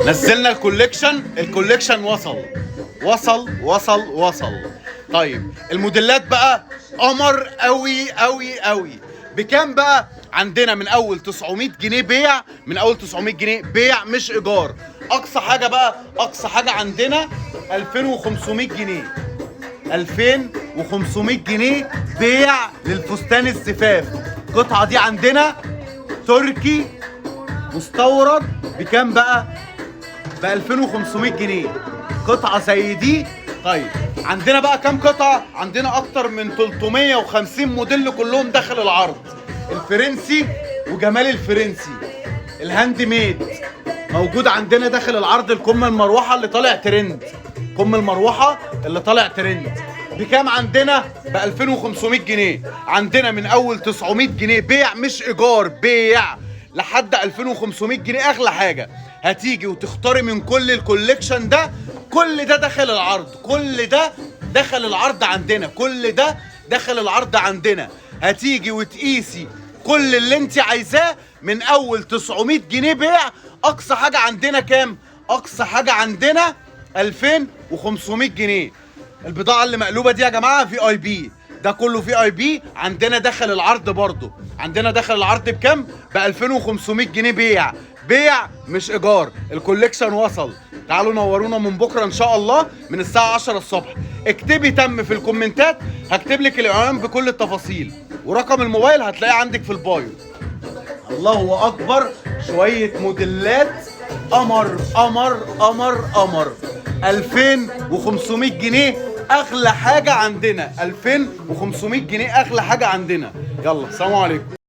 نزلنا الكوليكشن وصل. طيب الموديلات بقى قمر قوي قوي قوي. بكام بقى؟ عندنا من اول 900 جنيه بيع، من اول 900 جنيه بيع مش ايجار. اقصى حاجه عندنا 2500 جنيه. 2500 جنيه بيع للفستان الزفاف. القطعه دي عندنا تركي مستورد. بكام بقى؟ ب 2500 جنيه قطعه زي دي. طيب عندنا بقى كام قطعه؟ عندنا اكتر من 350 موديل كلهم داخل العرض. الفرنسي وجمال الفرنسي الهاند ميد موجود عندنا داخل العرض. الكم المروحه اللي طالع ترند، بكام عندنا؟ ب 2500 جنيه. عندنا من اول 900 جنيه بيع مش ايجار، بيع لحد 2500 جنيه. اغلى حاجه هتيجي وتختاري من كل الكوليكشن ده. كل ده داخل العرض عندنا. هتيجي وتقيسي كل اللي انت عايزاه من اول 900 جنيه بيع. اقصى حاجه عندنا كام؟ اقصى حاجه عندنا 2500 جنيه. البضاعه اللي مقلوبه دي يا جماعه في اي بي، ده كله في اي بي. عندنا داخل العرض برضو، بكام؟ ب 2500 جنيه بيع مش ايجار. الكوليكشن وصل. تعالوا نورونا من بكره ان شاء الله من الساعه 10 الصبح. اكتبي تم في الكومنتات، هكتب لك العنوان بكل التفاصيل، ورقم الموبايل هتلاقيه عندك في البايو. الله اكبر، شويه موديلات قمر 2500 جنيه اغلى حاجه عندنا. 2500 جنيه اغلى حاجه عندنا. يلا سلام عليكم.